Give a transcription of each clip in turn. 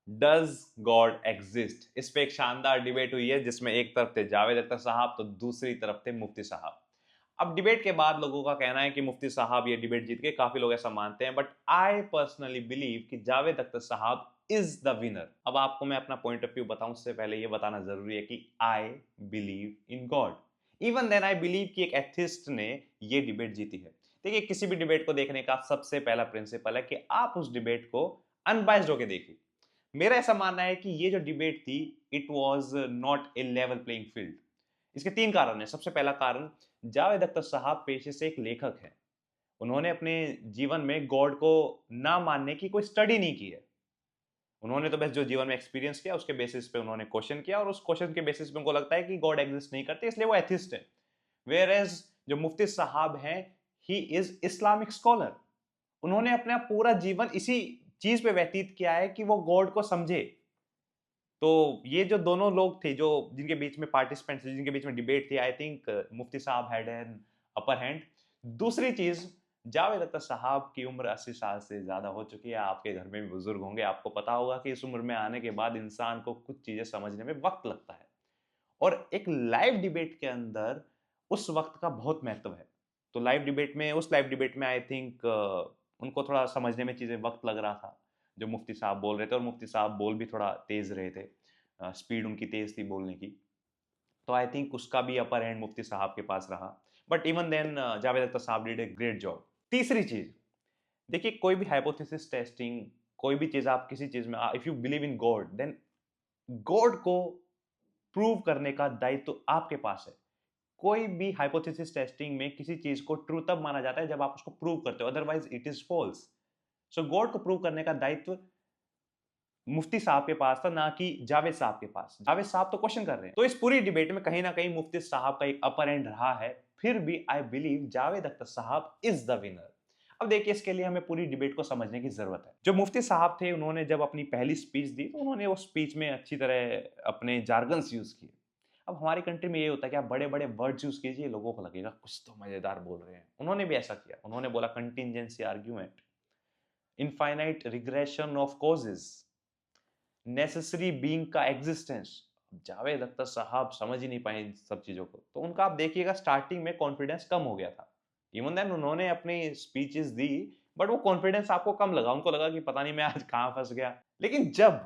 Does God exist, इस पे एक शानदार डिबेट हुई है जिसमें एक तरफ थे जावेद अख्तर साहब तो दूसरी तरफ थे मुफ्ती साहब। अब डिबेट के बाद लोगों का कहना है कि मुफ्ती साहब ये डिबेट जीत गए, काफी लोग ऐसा मानते हैं, बट आई पर्सनली बिलीव कि जावेद अख्तर साहब इज द विनर। अब आपको मैं अपना पॉइंट ऑफ व्यू बताऊं उससे पहले ये बताना जरूरी है कि I believe in God, even then I believe कि एक एथिस्ट ने ये डिबेट जीती है। देखिए, किसी भी डिबेट को देखने का सबसे पहला प्रिंसिपल है कि आप उस डिबेट को अनबाइज्ड होकर देखिए। मेरा ऐसा मानना है कि ये जो डिबेट थी, it was not a level playing field. इसके तीन कारण हैं। सबसे पहला कारण, जावेद अख्तर साहब पेशे से एक लेखक हैं। उन्होंने अपने जीवन में गॉड को ना मानने की कोई स्टडी नहीं की है। उन्होंने तो बस जो जीवन में एक्सपीरियंस किया उसके बेसिस पे उन्होंने क्वेश्चन किया और उस क्वेश्चन के बेसिस पे उनको लगता है कि गॉड एग्जिस्ट नहीं करते, इसलिए वो एथिस्ट है। वेयर एज जो मुफ्ती साहब हैं, ही इज इस्लामिक स्कॉलर। उन्होंने अपना पूरा जीवन इसी चीज पे व्यतीत किया है कि वो गॉड को समझे। तो ये जो दोनों लोग थे जो जिनके बीच में पार्टिसिपेंट्स जिनके बीच में डिबेट थी, आई थिंक मुफ्ती साहब हैड एन अपर हैंड। दूसरी चीज, जावेद अख्तर साहब की उम्र 80 साल से ज्यादा हो चुकी है। आपके घर में भी बुजुर्ग होंगे, आपको पता होगा कि इस उम्र में आने के बाद इंसान को कुछ चीजें समझने में वक्त लगता है और एक लाइव डिबेट के अंदर उस वक्त का बहुत महत्व है। तो उस लाइव डिबेट में आई थिंक उनको थोड़ा समझने में चीजें वक्त लग रहा था जो मुफ्ती साहब बोल रहे थे, और मुफ्ती साहब बोल भी थोड़ा तेज रहे थे, स्पीड उनकी तेज थी बोलने की। तो आई थिंक उसका भी अपर हैंड मुफ्ती साहब के पास रहा। But even then Javed Akhtar साहब डिड ए ग्रेट जॉब। तीसरी चीज, देखिए, कोई भी हाइपोथेसिस टेस्टिंग, कोई भी चीज आप किसी चीज में, if you believe in God, then God को प्रूव करने का दायित्व तो आपके पास है। कोई भी हाइपोथेसिस टेस्टिंग में किसी चीज को ट्रू तब माना जाता है जब आप उसको प्रूव करते हो, otherwise it is false. So God को प्रूव करने का दायित्व मुफ्ती साहब के पास था, ना कि जावेद साहब के पास। जावेद साहब तो क्वेश्चन कर रहे हैं। तो इस पूरी डिबेट में कहीं ना कहीं मुफ्ती साहब का एक अपर एंड रहा है। फिर भी आई बिलीव जावेद अख्तर साहब इज द विनर। अब देखिए, इसके लिए हमें पूरी डिबेट को समझने की जरूरत है। जो मुफ्ती साहब थे, उन्होंने जब अपनी पहली स्पीच दी तो उन्होंने उस स्पीच में अच्छी तरह अपने जार्गन्स यूज किए। अब हमारी कंट्री में ये होता है कि आप बड़े बड़े वर्ड्स यूज कीजिए, लोगों को लगेगा कुछ तो मजेदार बोल रहे हैं। उन्होंने भी ऐसा किया। उन्होंने बोला contingency argument, infinite regression of causes, necessary being का एग्जिस्टेंस। जावेद अख्तर साहब समझ ही नहीं पाए इन सब चीजों को, तो उनका आप देखिएगा स्टार्टिंग में कॉन्फिडेंस कम हो गया था। इवन देन उन्होंने अपनी स्पीचेस दी, बट वो कॉन्फिडेंस आपको कम लगा। उनको लगा कि पता नहीं मैं आज कहां फंस गया। लेकिन जब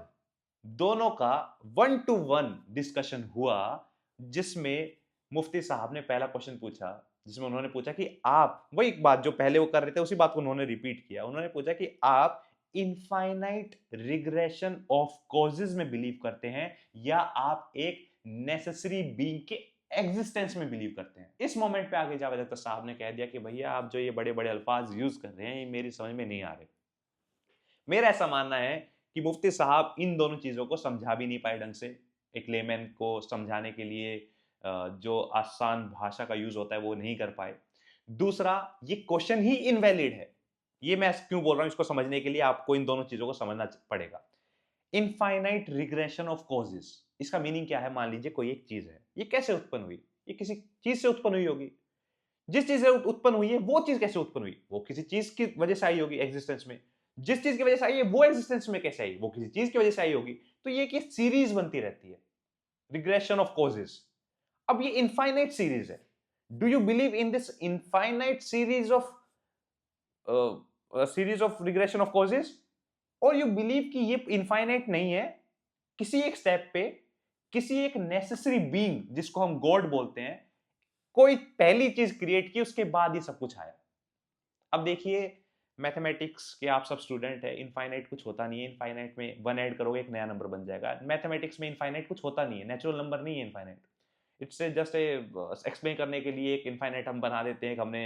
दोनों का वन टू वन डिस्कशन हुआ, जिसमें मुफ्ती साहब ने पहला क्वेश्चन पूछा, जिसमें उन्होंने पूछा कि आप, वही बात जो पहले वो कर रहे थे उसी बात को उन्होंने रिपीट किया। उन्होंने पूछा कि आप इनफाइनाइट रिग्रेशन ऑफ कॉजेज में बिलीव करते हैं या आप एक नेसेसरी बीइंग के एग्जिस्टेंस में बिलीव करते हैं। इस मोमेंट पे आगे जावेद अख्तर साहब ने कह दिया कि भैया, आप जो ये बड़े बड़े अल्फाज यूज कर रहे हैं ये मेरी समझ में नहीं आ रहे। मेरा ऐसा मानना है कि मुफ्ती साहब इन दोनों चीजों को समझा भी नहीं पाए ढंग से। एक लेमैन को समझाने के लिए जो आसान भाषा का यूज होता है वो नहीं कर पाए। दूसरा, ये क्वेश्चन ही इनवैलिड है। ये मैं क्यों बोल रहा हूं, इसको समझने के लिए आपको इन दोनों चीजों को समझना पड़ेगा। इनफाइनाइट रिग्रेशन ऑफ कॉजेस, इसका मीनिंग क्या है? मान लीजिए कोई एक चीज है, ये कैसे उत्पन्न हुई? ये किसी चीज से उत्पन्न हुई होगी। जिस चीज से उत्पन्न हुई है वो चीज कैसे उत्पन्न हुई? वो किसी चीज की वजह से आई होगी एग्जिस्टेंस में। जिस चीज की वजह से आई है वो एग्जिस्टेंस में कैसे आई? वो किसी चीज की वजह से आई होगी। तो ये कि सीरीज बनती रहती है, रिग्रेशन ऑफ कॉजेस। अब ये इनफाइनाइट सीरीज है। Do you believe in this infinite series of regression of causes, और यू बिलीव कि ये इनफाइनाइट नहीं है? किसी एक स्टेप पे किसी एक नेसेसरी बीइंग, जिसको हम गॉड बोलते हैं, कोई पहली चीज क्रिएट की, उसके बाद ये सब कुछ आया। अब देखिए, मैथमेटिक्स के आप सब स्टूडेंट है, इनफाइनाइट कुछ होता नहीं है। इनफाइनाइट में वन ऐड करोगे एक नया नंबर बन जाएगा। मैथमेटिक्स में इनफाइनाइट कुछ होता नहीं है, नेचुरल नंबर नहीं है infinite. It's just a explain करने के लिए एक इनफाइनाइट हम बना देते हैं, हमने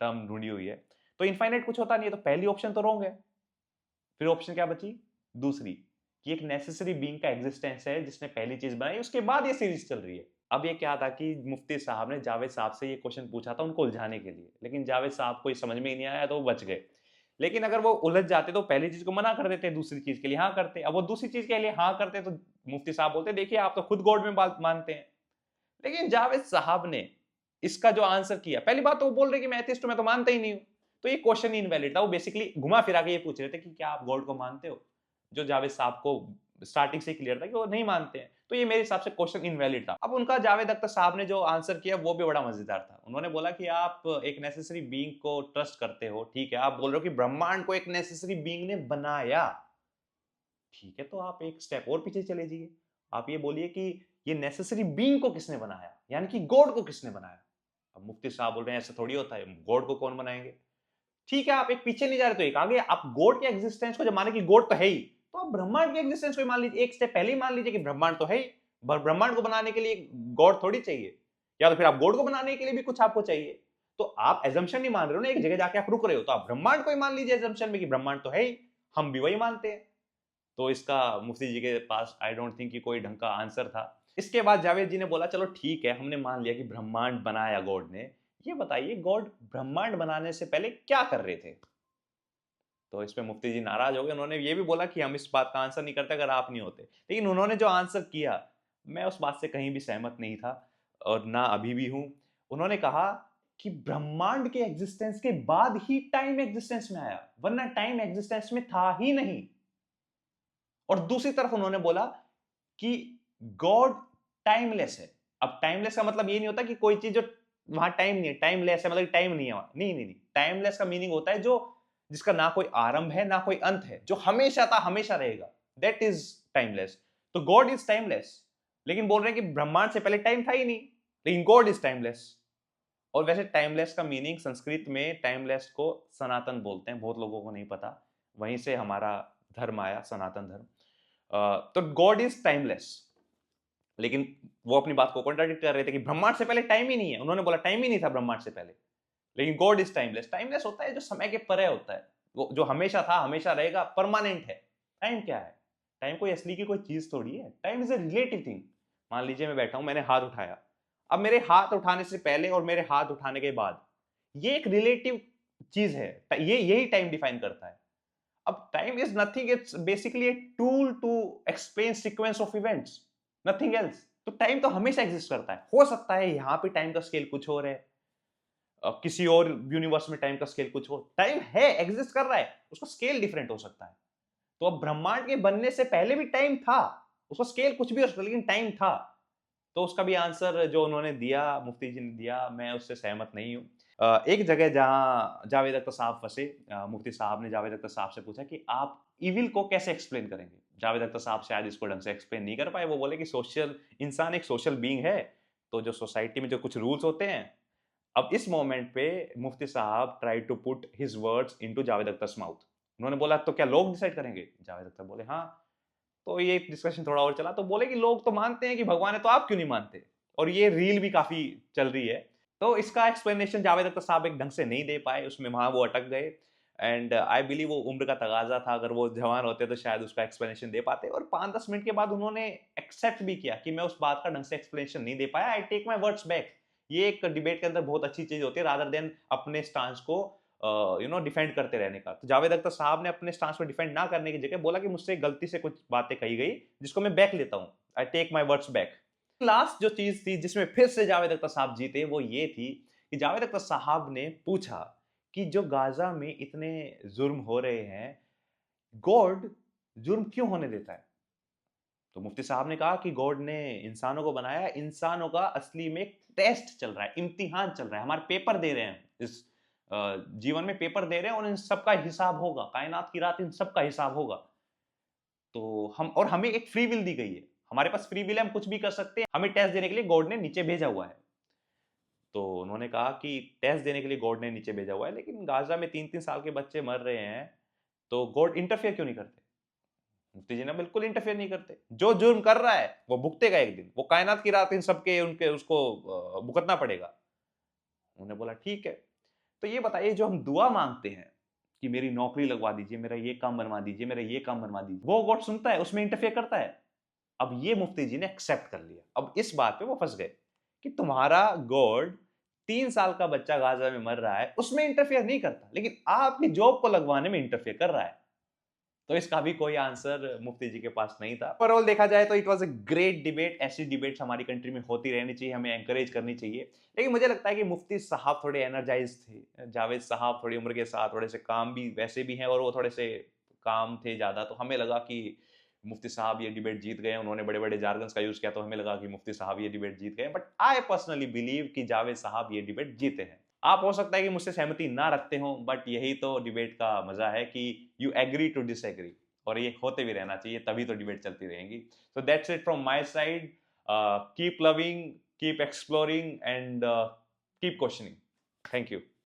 टर्म ढूंढी हुई है। तो इनफाइनाइट कुछ होता नहीं है, तो पहली ऑप्शन तो रॉन्ग है। फिर ऑप्शन क्या बची? दूसरी, कि एक नेसेसरी बीइंग का एग्जिस्टेंस है जिसने पहली चीज बनाई, उसके बाद ये सीरीज चल रही है। अब ये क्या था कि मुफ्ती साहब ने जावेद साहब से ये क्वेश्चन पूछा था उनको उलझाने के लिए, लेकिन जावेद साहब को ये समझ में ही नहीं आया तो वो बच गए। लेकिन अगर वो उलझ जाते तो पहली चीज को मना कर देते, दूसरी चीज के लिए हाँ करते। अब वो दूसरी चीज के लिए हाँ करते तो मुफ्ती साहब बोलते देखिए आप तो खुद गॉड में बात मानते हैं। लेकिन जावेद साहब ने इसका जो आंसर किया, पहली बात तो वो बोल रहे कि मैं एथिस्ट हूं, मैं तो मानता ही नहीं हूं। तो ये क्वेश्चन ही इनवैलिड था। वो बेसिकली घुमा फिरा के ये पूछ रहे थे कि क्या आप गॉड को मानते हो? जो जावेद साहब को स्टार्टिंग से क्लियर था कि वो नहीं मानते हैं। तो ये मेरे हिसाब से क्वेश्चन इनवैलिड था। अब उनका जावेद अख्तर साहब ने जो आंसर किया वो भी बड़ा मजेदार था। उन्होंने बोला कि आप एक नेसेसरी बीइंग को ट्रस्ट करते हो, ठीक है, आप बोल रहे हो कि ब्रह्मांड को एक नेसेसरी बीइंग ने बनाया, ठीक है, तो आप एक स्टेप और पीछे चले जाइए। आप ये बोलिए कि ये नेसेसरी बीइंग को किसने बनाया, यानी कि गॉड को किसने बनाया। अब मुफ्ती साहब बोल रहे हैं ऐसा थोड़ी होता है, गॉड को कौन बनाएंगे। ठीक है, आप एक पीछे नहीं जा रहे तो एक आगे। आप गॉड के एग्जिस्टेंस को जब माने कि गॉड तो है ही, तो आप ब्रह्मांड के एग्जिस्टेंस को मान लीजिए, एक स्टेप पहले ही मान लीजिए कि ब्रह्मांड तो है ही। ब्रह्मांड को बनाने के लिए गॉड थोड़ी चाहिए, या तो फिर आप गॉड को बनाने के लिए भी कुछ आपको चाहिए। तो आप एजम्पशन नहीं मान रहे हो ना, एक जगह जाके आप रुक रहे हो, तो आप ब्रह्मांड को ही मान लीजिए एजम्पशन में कि ब्रह्मांड तो है ही, हम भी वही मानते हैं। तो इसका मुफ्ती जी के पास आई डोंट थिंक कि कोई ढंग का आंसर था। इसके बाद जावेद जी ने बोला चलो ठीक है, हमने मान लिया कि ब्रह्मांड बनाया गॉड ने, ये बताइए गॉड ब्रह्मांड बनाने से पहले क्या कर रहे थे। तो इस पे मुफ्ती जी नाराज हो गए। उन्होंने ये भी बोला कि हम इस बात का आंसर नहीं करते अगर आप नहीं होते, लेकिन उन्होंने जो आंसर किया मैं उस बात से कहीं भी सहमत नहीं था और ना अभी भी हूं। उन्होंने कहा कि ब्रह्मांड के एग्जिस्टेंस के बाद ही टाइम एग्जिस्टेंस में आया, वरना टाइम एग्जिस्टेंस में था ही नहीं। और दूसरी तरफ उन्होंने बोला कि गॉड टाइमलेस है। अब टाइमलेस का मतलब ये नहीं होता कि कोई चीज जो वहां टाइम नहीं है, टाइमलेस है मतलब टाइम नहीं है वहां, नहीं नहीं नहीं। टाइमलेस का मीनिंग होता है जो जिसका ना कोई आरंभ है ना कोई अंत है, जो हमेशा था हमेशा रहेगा, दैट इज टाइमलेस। तो गॉड इज टाइमलेस, लेकिन बोल रहे हैं कि ब्रह्मांड से पहले टाइम था ही नहीं, लेकिन गॉड इज टाइमलेस। और वैसे टाइमलेस का मीनिंग संस्कृत में टाइमलेस को सनातन बोलते हैं, बहुत लोगों को नहीं पता, वहीं से हमारा धर्म आया, सनातन धर्म। तो गॉड इज टाइमलेस, लेकिन वो अपनी बात को कॉन्ट्राडिक्ट कर रहे थे कि ब्रह्मांड से पहले टाइम ही नहीं है। उन्होंने बोला टाइम ही नहीं था ब्रह्मांड से पहले, लेकिन गॉड इज टाइमलेस। टाइमलेस होता है जो समय के परे होता है, वो जो हमेशा था हमेशा रहेगा, परमानेंट है। टाइम क्या है? टाइम कोई असली की कोई चीज थोड़ी है, time is a relative thing. मान लीजिए मैं बैठा हूं, मैंने हाथ उठाया, अब मेरे हाथ उठाने से पहले और मेरे हाथ उठाने के बाद, ये एक रिलेटिव चीज है, ये यही टाइम डिफाइन करता है। अब time is nothing, it's basically a tool to explain sequence of events, nothing else. तो टाइम तो हमेशा एग्जिस्ट करता है। हो सकता है यहाँ पे टाइम का स्केल कुछ और है, किसी और यूनिवर्स में टाइम का स्केल कुछ और, टाइम है, एग्जिस्ट कर रहा है, उसका स्केल डिफरेंट हो सकता है। तो अब ब्रह्मांड के बनने से पहले भी टाइम था, उसका स्केल कुछ भी हो सकता है, लेकिन टाइम था। तो उसका भी आंसर जो उन्होंने दिया, मुफ्ती जी ने दिया, मैं उससे सहमत नहीं हूँ। एक जगह जहां जावेद अख्तर साहब फंसे, मुफ्ती साहब ने जावेद अख्तर साहब से पूछा कि आप इविल को कैसे एक्सप्लेन करेंगे। जावेद अख्तर साहब शायद इसको ढंग से एक्सप्लेन नहीं कर पाए। वो बोले कि सोशल इंसान एक सोशल बीइंग है, तो जो सोसाइटी में जो कुछ रूल्स होते हैं। अब इस मोमेंट पे मुफ्ती साहब try to put his words into Javed Akhtar's mouth. उन्होंने बोला तो क्या लोग डिसाइड करेंगे? जावेद अख्तर बोले हाँ। तो ये डिस्कशन थोड़ा और चला, तो बोले कि लोग तो मानते हैं कि भगवान है, तो आप क्यों नहीं मानते? और ये रील भी काफी चल रही है। तो इसका एक्सप्लेनेशन जावेद अख्तर साहब एक ढंग से नहीं दे पाए, उसमें वहां वो अटक गए। एंड आई बिलीव वो उम्र का तगाजा था, अगर वो जवान होते तो शायद उसका एक्सप्लेनेशन दे पाते। और 5-10 मिनट के बाद उन्होंने एक्सेप्ट भी किया कि मैं उस बात का ढंग से एक्सप्लेनेशन नहीं दे पाया, I take my words back. ये एक डिबेट के अंदर बहुत अच्छी चीज होती है, रादर देन अपने स्टांस को डिफेंड करते रहने का। तो जावेद अख्तर साहब ने अपने स्टांस को डिफेंड ना करने की जगह बोला कि मुझसे गलती से कुछ बातें कही गई, जिसको मैं बैक लेता हूँ, I take my words back. Last जो चीज थी जिसमें फिर से जावेद अख्तर साहब जीते, वो ये थी कि जावेद अख्तर साहब ने पूछा कि जो गाजा में इतने जुर्म हो रहे हैं, गॉड जुर्म क्यों होने देता है? तो मुफ्ती साहब ने कहा कि गॉड ने इंसानों को बनाया, इंसानों का असली में एक टेस्ट चल रहा है, इम्तिहान चल रहा है, हमारे पेपर दे रहे हैं इस जीवन में, पेपर दे रहे हैं, और इन सबका हिसाब होगा, कायनात की रात इन सबका हिसाब होगा। तो हम, और हमें एक फ्री विल दी गई है, हमारे पास फ्री विल है, हम कुछ भी कर सकते हैं, हमें टेस्ट देने के लिए गॉड ने नीचे भेजा हुआ है। तो उन्होंने कहा कि टेस्ट देने के लिए गॉड ने नीचे भेजा हुआ है, लेकिन गाजा में 3-3 साल के बच्चे मर रहे हैं, तो गॉड इंटरफेयर क्यों नहीं करते? मुफ्ती जी ने बिल्कुल इंटरफेयर नहीं करते, जो जुर्म कर रहा है वो भुगतेगा एक दिन, वो कायनात की रात इन सबके उनके उसको भुगतना पड़ेगा। उन्होंने बोला ठीक है। तो ये बताइए, जो हम दुआ मांगते हैं कि मेरी नौकरी लगवा दीजिए, मेरा ये काम बनवा दीजिए, मेरा ये काम बनवा दीजिए, वो गॉड सुनता है, उसमें इंटरफेयर करता है? अब ये मुफ्ती जी ने एक्सेप्ट कर लिया। अब इस बात पे वो फंस गए कि तुम्हारा गॉड 3 साल का बच्चा गाजा में मर रहा है, उसमें इंटरफेयर नहीं करता, लेकिन आपकी जॉब को लगवाने में इंटरफेयर कर रहा है। तो इसका भी कोई आंसर मुफ्ती जी के पास नहीं था। ओवरऑल देखा जाए तो it was a great debate. ऐसी डिबेट्स हमारी कंट्री में होती रहनी चाहिए, हमें एंकरेज करनी चाहिए। लेकिन मुझे लगता है कि मुफ्ती साहब थोड़े एनर्जाइज थे, जावेद साहब थोड़ी उम्र के साथ थोड़े से काम भी वैसे भी हैं, और वो थोड़े से काम थे ज़्यादा, तो हमें लगा कि मुफ्ती साहब ये डिबेट जीत गए। उन्होंने बड़े-बड़े जार्गन्स का यूज़ किया, तो हमें लगा कि मुफ्ती साहब ये डिबेट जीत गए। बट आई पर्सनली बिलीव कि जावेद साहब ये डिबेट जीते हैं। आप हो सकता है कि मुझसे सहमति ना रखते हो, बट यही तो डिबेट का मज़ा है कि यू एग्री टू डिसएग्री, और ये होते भी रहना चाहिए, तभी तो डिबेट चलती रहेंगी। So that's it from my side. Keep loving, keep exploring and keep questioning. Thank you.